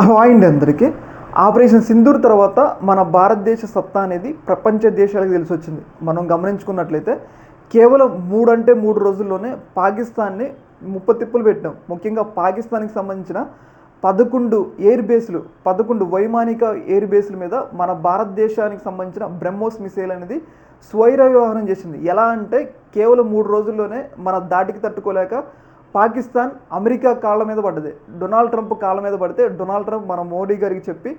Hi అండి అందరికీ. Operation Sindoor తర్వాత మన భారతదేశ సత్తా అనేది ప్రపంచ దేశాలకు తెలిసి వచ్చింది. మనం గమనించుకున్నట్లయితే కేవలం 3 రోజుల్లోనే పాకిస్తాన్ని ముప్పతిప్పులు పెట్టాం. ముఖ్యంగా పాకిస్తాన్కి సంబంధించిన 11 వైమానిక ఎయిర్ బేస్ల మీద మన భారతదేశానికి సంబంధించిన బ్రహ్మోస్ మిసైల్ అనేది స్వైర వ్యవహారం చేసింది. ఎలా అంటే కేవలం 3 రోజుల్లోనే మన దాటికి తట్టుకోలేక పాకిస్తాన్ అమెరికా కాళ్ళ మీద పడ్డది. డొనాల్డ్ ట్రంప్ కాళ్ళ మీద పడితే డొనాల్డ్ ట్రంప్ మన మోడీ గారికి చెప్పి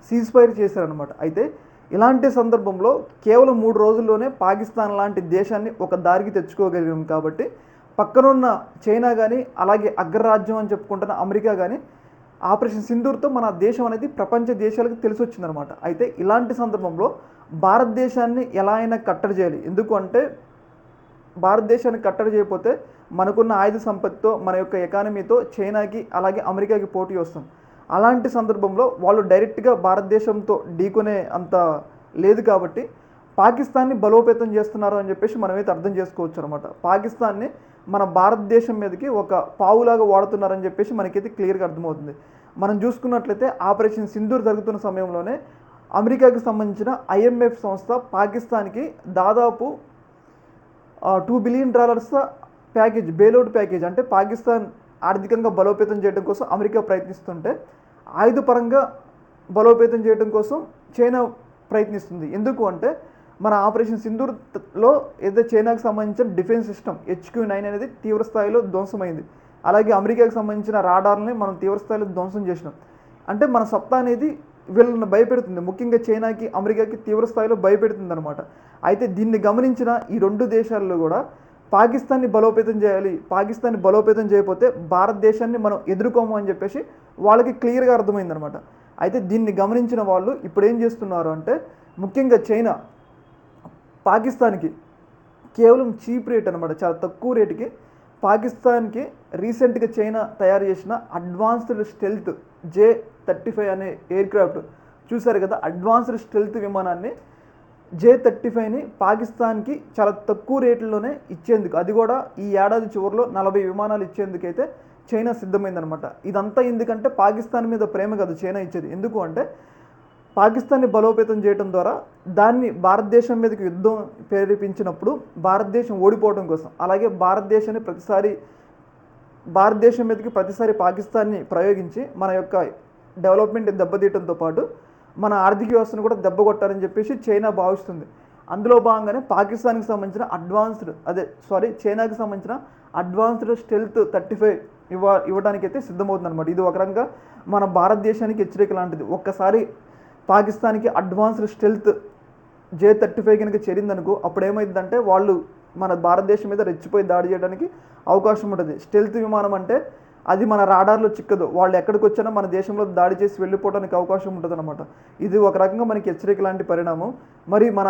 సీజ్ ఫైర్ చేశారనమాట. అయితే ఇలాంటి సందర్భంలో కేవలం 3 రోజుల్లోనే పాకిస్తాన్ లాంటి దేశాన్ని ఒక దారికి తెచ్చుకోగలిగాం. కాబట్టి పక్కనున్న చైనా కానీ అలాగే అగ్రరాజ్యం అని చెప్పుకుంటున్న అమెరికా కానీ ఆపరేషన్ సింధూర్తో మన దేశం అనేది ప్రపంచ దేశాలకు తెలిసి వచ్చిందనమాట. అయితే ఇలాంటి సందర్భంలో భారతదేశాన్ని ఎలా అయినా కట్టడి చేయాలి. ఎందుకు అంటే భారతదేశాన్ని కట్టడి చేయకపోతే మనకున్న ఆయుధ సంపత్తితో మన యొక్క ఎకానమీతో చైనాకి అలాగే అమెరికాకి పోటీ వస్తాం. అలాంటి సందర్భంలో వాళ్ళు డైరెక్ట్గా భారతదేశంతో ఢీకొనే అంత లేదు. కాబట్టి పాకిస్తాన్ని బలోపేతం చేస్తున్నారు అని చెప్పేసి మనమైతే అర్థం చేసుకోవచ్చు అనమాట. పాకిస్తాన్ని మన భారతదేశం మీదకి ఒక పావులాగా వాడుతున్నారని చెప్పేసి మనకైతే క్లియర్గా అర్థమవుతుంది. మనం చూసుకున్నట్లయితే ఆపరేషన్ సింధూర్ జరుగుతున్న సమయంలోనే అమెరికాకి సంబంధించిన IMF సంస్థ పాకిస్తాన్కి దాదాపు $2 బిలియన్ ప్యాకేజ్, బెయిల్అవుట్ ప్యాకేజ్, అంటే పాకిస్తాన్ ఆర్థికంగా బలోపేతం చేయడం కోసం అమెరికా ప్రయత్నిస్తుంటే ఆయుధపరంగా బలోపేతం చేయడం కోసం చైనా ప్రయత్నిస్తుంది. ఎందుకు అంటే మన ఆపరేషన్ సింధూర్లో ఏదైతే చైనాకు సంబంధించిన డిఫెన్స్ సిస్టమ్ HQ-9 అనేది తీవ్రస్థాయిలో ధ్వంసమైంది. అలాగే అమెరికాకి సంబంధించిన రాడార్ని మనం తీవ్రస్థాయిలో ధ్వంసం చేసినాం. అంటే మన సత్తా అనేది వీళ్ళని భయపెడుతుంది. ముఖ్యంగా చైనాకి అమెరికాకి తీవ్రస్థాయిలో భయపెడుతుంది అనమాట. అయితే దీన్ని గమనించిన ఈ 2 దేశాల్లో కూడా పాకిస్తాన్ని బలోపేతం చేయాలి, పాకిస్తాన్ని బలోపేతం చేయకపోతే భారతదేశాన్ని మనం ఎదుర్కోము అని చెప్పేసి వాళ్ళకి క్లియర్గా అర్థమైందనమాట. అయితే దీన్ని గమనించిన వాళ్ళు ఇప్పుడు ఏం చేస్తున్నారు అంటే ముఖ్యంగా చైనా పాకిస్తాన్కి కేవలం చీప్ రేట్ అనమాట, చాలా తక్కువ రేటుకి పాకిస్తాన్కి రీసెంట్గా చైనా తయారు చేసిన అడ్వాన్స్డ్ స్టెల్త్ J-35 అనే ఎయిర్క్రాఫ్ట్ చూశారు కదా. అడ్వాన్స్డ్ స్టెల్త్ విమానాన్ని J-35ని పాకిస్తాన్కి చాలా తక్కువ రేట్లలోనే ఇచ్చేందుకు, అది కూడా ఈ ఏడాది చివరిలో 40 విమానాలు ఇచ్చేందుకైతే చైనా సిద్ధమైందనమాట. ఇదంతా ఎందుకంటే పాకిస్తాన్ మీద ప్రేమ కాదు చైనా ఇచ్చేది. ఎందుకు అంటే పాకిస్తాన్ని బలోపేతం చేయడం ద్వారా దాన్ని భారతదేశం మీదకి యుద్ధం ప్రేరేపించినప్పుడు భారతదేశం ఓడిపోవడం కోసం, అలాగే భారతదేశం మీదకి ప్రతిసారి పాకిస్తాన్ని ప్రయోగించి మన యొక్క డెవలప్మెంట్ దెబ్బతీయడంతో పాటు మన ఆర్థిక వ్యవస్థను కూడా దెబ్బ కొట్టారని చెప్పేసి చైనా భావిస్తుంది. అందులో భాగంగానే పాకిస్తాన్కి సంబంధించిన చైనాకి సంబంధించిన అడ్వాన్స్డ్ స్టెల్త్ 35 ఇవ్వడానికైతే సిద్ధమవుతుందన్నమాట. ఇది ఒక రకంగా మన భారతదేశానికి హెచ్చరిక లాంటిది. ఒక్కసారి పాకిస్తాన్కి అడ్వాన్స్డ్ స్టెల్త్ J-35 కనుక చేరిందనుకో అప్పుడు ఏమైందంటే వాళ్ళు మన భారతదేశం మీద రెచ్చిపోయి దాడి చేయడానికి అవకాశం ఉంటుంది. స్టెల్త్ విమానం అంటే అది మన రాడార్లో చిక్కదు, వాళ్ళు ఎక్కడికి వచ్చినా మన దేశంలో దాడి చేసి వెళ్ళిపోవడానికి అవకాశం ఉంటుంది అనమాట. ఇది ఒక రకంగా మనకి హెచ్చరిక లాంటి పరిణామం. మరి మన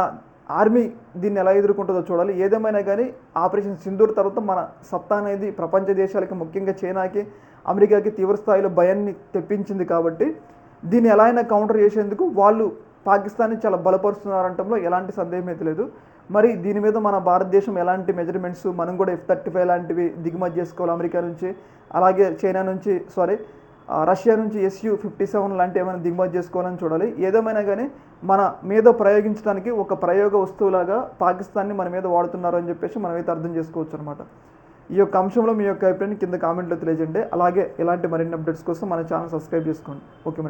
ఆర్మీ దీన్ని ఎలా ఎదుర్కొంటుందో చూడాలి. ఏదేమైనా కానీ ఆపరేషన్ సింధూర్ తర్వాత మన సత్తా అనేది ప్రపంచ దేశాలకి ముఖ్యంగా చైనాకి అమెరికాకి తీవ్రస్థాయిలో భయాన్ని తెప్పించింది. కాబట్టి దీన్ని ఎలా అయినా కౌంటర్ చేసేందుకు వాళ్ళు పాకిస్తాన్ని చాలా బలపరుస్తున్నారంటంలో ఎలాంటి సందేహం అయితే లేదు. మరి దీని మీద మన భారతదేశం ఎలాంటి మెజర్మెంట్స్, మనం కూడా F-35 లాంటివి దిగుమతి చేసుకోవాలి అమెరికా నుంచి, అలాగే రష్యా నుంచి Su-57 లాంటి ఏమైనా దిగుమతి చేసుకోవాలని చూడాలి. ఏదేమైనా కానీ మన మీద ప్రయోగించడానికి ఒక ప్రయోగ వస్తువులాగా పాకిస్తాన్ని మన మీద వాడుతున్నారు అని చెప్పేసి మనమైతే అర్థం చేసుకోవచ్చు అనమాట. ఈ యొక్క అంశంలో మీ యొక్క అభిప్రాయాన్ని కింద కామెంట్లో తెలియజేయండి. అలాగే ఇలాంటి మరిన్ని అప్డేట్స్ కోసం మన ఛానల్ సబ్స్క్రైబ్ చేసుకోండి. ఓకే మరి.